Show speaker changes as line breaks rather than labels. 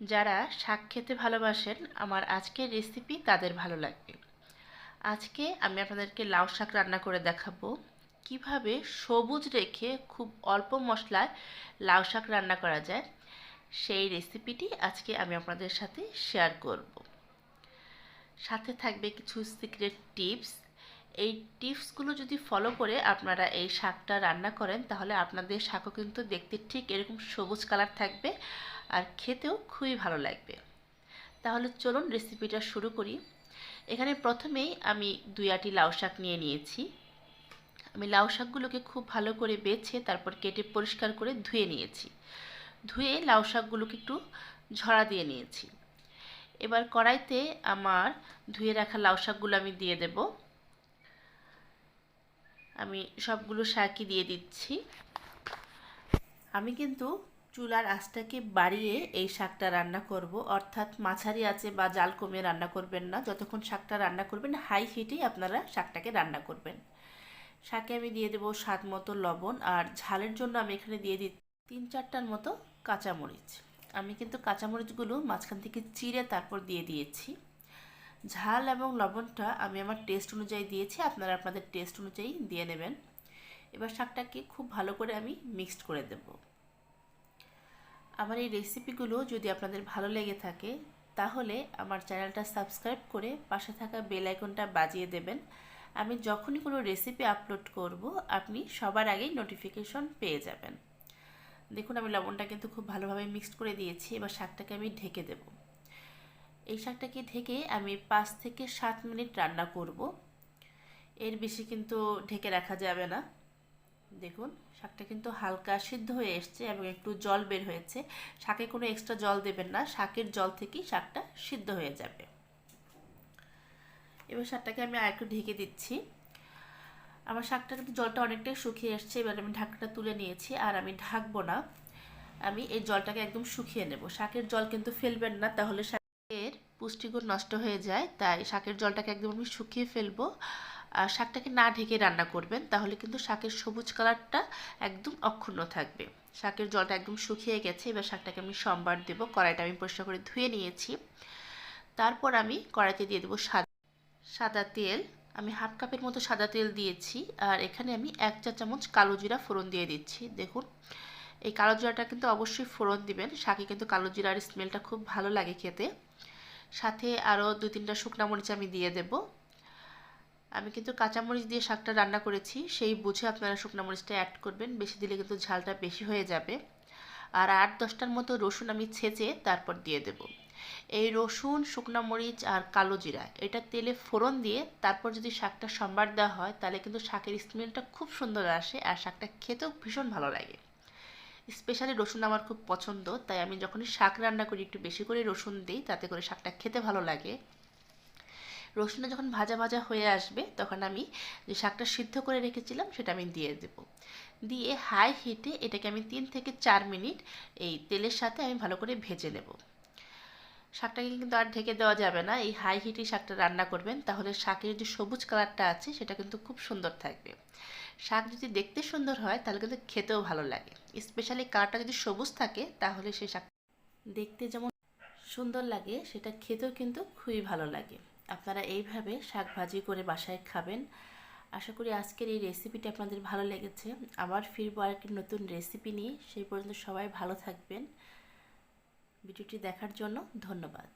যারা শাক খেতে ভালোবাসেন আমার আজকের রেসিপি তাদের ভালো লাগবে। আজকে আমি আপনাদেরকে লাউ শাক রান্না করে দেখাবো কিভাবে সবুজ রেখে খুব অল্প মশলায় লাউ শাক রান্না করা যায়। সেই রেসিপিটি আজকে আমি আপনাদের সাথে শেয়ার করব। সাথে থাকবে কিছু সিক্রেট টিপস। এই টিপসগুলো যদি ফলো করে আপনারা এই শাকটা রান্না করেন তাহলে আপনাদের শাকও কিন্তু দেখতে ঠিক এরকম সবুজ কালার থাকবে আর খেতেও খুবই ভালো লাগবে। তাহলে চলুন রেসিপিটা শুরু করি। এখানে প্রথমেই আমি 2 আটি লাউ শাক নিয়ে নিয়েছি। আমি লাউ শাকগুলোকে খুব ভালো করে বেছে তারপর কেটে পরিষ্কার করে ধুয়ে নিয়েছি। ধুয়ে লাউ শাকগুলোকে একটু ঝরা দিয়ে নিয়েছি। এবার কড়াইতে আমার ধুয়ে রাখা লাউ শাকগুলো আমি দিয়ে দেব। আমি সবগুলো শাকই দিয়ে দিচ্ছি। আমি কিন্তু চুলার আঁচটাকে বাড়িয়ে এই শাকটা রান্না করব, অর্থাৎ মাঝারি আঁচে বা জাল কমিয়ে রান্না করবেন না। যতক্ষণ শাকটা রান্না করবেন হাই হিটেই আপনারা শাকটাকে রান্না করবেন। শাকে আমি দিয়ে দেবো স্বাদ মতো লবণ, আর ঝালের জন্য আমি এখানে দিয়ে দিই 3-4টার মতো কাঁচামরিচ। আমি কিন্তু কাঁচামরিচগুলো মাঝখান থেকে চিড়ে তারপর দিয়ে দিয়েছি। ঝাল এবং লবণটা আমি আমার টেস্ট অনুযায়ী দিয়েছি, আপনারা আপনাদের টেস্ট অনুযায়ী দিয়ে নেবেন। এবার শাকটাকে খুব ভালো করে আমি মিক্সড করে দেব। আমার এই রেসিপিগুলো যদি আপনাদের ভালো লেগে থাকে তাহলে আমার চ্যানেলটা সাবস্ক্রাইব করে পাশে থাকা বেল আইকনটা বাজিয়ে দেবেন। আমি যখনই কোনো রেসিপি আপলোড করব আপনি সবার আগেই নোটিফিকেশন পেয়ে যাবেন। দেখুন আমি লবণটা কিন্তু খুব ভালোভাবে মিক্সড করে দিয়েছি। এবার শাকটাকে আমি ঢেকে দেব। এই শাকটাকে ঢেকে আমি 5 থেকে 7 মিনিট রান্না করব। এর বেশি কিন্তু ঢেকে রাখা যাবে না। দেখুন শাকটা কিন্তু হালকা সিদ্ধ হয়ে এসছে এবং একটু জল বের হয়েছে। শাকে কোনো এক্সট্রা জল দেবেন না, শাকের জল থেকেই শাকটা সিদ্ধ হয়ে যাবে। এবার শাকটাকে আমি আরেকটু ঢেকে দিচ্ছি। আমার শাকটা কিন্তু জলটা অনেকটাই শুকিয়ে এসছে। এবার আমি ঢাকনাটা তুলে নিয়েছি, আর আমি ঢাকবো না, আমি এই জলটাকে একদম শুকিয়ে নেব। শাকের জল কিন্তু ফেলবেন না, তাহলে শাকের পুষ্টিগুণ নষ্ট হয়ে যায়। তাই শাকের জলটাকে একদম আমি শুকিয়ে ফেলবো। আর শাকটাকে না ঢেকে রান্না করবেন, তাহলে কিন্তু শাকের সবুজ কালারটা একদম অক্ষুণ্ণ থাকবে। শাকের জলটা একদম শুকিয়ে গেছে। এবার শাকটাকে আমি সম্বার দেবো। কড়াইটা আমি পরিষ্কার করে ধুয়ে নিয়েছি। তারপর আমি কড়াইতে দিয়ে দেবো সাদা তেল। আমি হাফ কাপের মতো সাদা তেল দিয়েছি, আর এখানে আমি 1 চা চামচ কালো জিরা ফোড়ন দিয়ে দিচ্ছি। দেখুন এই কালো জিরাটা কিন্তু অবশ্যই ফোড়ন দিবেন, শাকে কিন্তু কালো জিরার স্মেলটা খুব ভালো লাগে খেতে। সাথে আরও 2-3টা শুকনো মরিচ আমি দিয়ে দেব। আমি কিন্তু কাঁচামরিচ দিয়ে শাকটা রান্না করেছি, সেই বুঝে আপনারা শুকনো মরিচটা অ্যাড করবেন, বেশি দিলে কিন্তু ঝালটা বেশি হয়ে যাবে। আর 8-10টার মতো রসুন আমি ছেঁচে তারপর দিয়ে দেব। এই রসুন, শুকনো মরিচ আর কালো জিরা এটা তেলে ফোড়ন দিয়ে তারপর যদি শাকটা সম্বার দেওয়া হয় তাহলে কিন্তু শাকের স্মেলটা খুব সুন্দর আসে, আর শাকটা খেতেও ভীষণ ভালো লাগে। স্পেশালি রসুন আমার খুব পছন্দ, তাই আমি যখনই শাক রান্না করি একটু বেশি করে রসুন দিই, তাতে করে শাকটা খেতে ভালো লাগে। রসুনটা যখন ভাজা ভাজা হয়ে আসবে তখন আমি যে শাকটা সিদ্ধ করে রেখেছিলাম সেটা আমি দিয়ে দেব। দিয়ে হাই হিটে এটাকে আমি 3 থেকে 4 মিনিট এই তেলের সাথে আমি ভালো করে ভেজে নেব। শাকটাকে কিন্তু আর ঢেকে দেওয়া যাবে না, এই হাই হিটে শাকটা রান্না করবেন, তাহলে শাকের যে সবুজ কালারটা আছে সেটা কিন্তু খুব সুন্দর থাকবে। শাক যদি দেখতে সুন্দর হয় তাহলে কিন্তু খেতেও ভালো লাগে। স্পেশালি কালারটা যদি সবুজ থাকে তাহলে সেই শাক দেখতে যেমন সুন্দর লাগে সেটা খেতেও কিন্তু খুবই ভালো লাগে। আপনারা এইভাবে শাক ভাজি করে বাসায় খাবেন। আশা করি আজকের এই রেসিপিটা আপনাদের ভালো লেগেছে। আবার ফিরবো আরেকটি নতুন রেসিপি নিয়ে। সেই পর্যন্ত সবাই ভালো থাকবেন। ভিডিওটি দেখার জন্য ধন্যবাদ।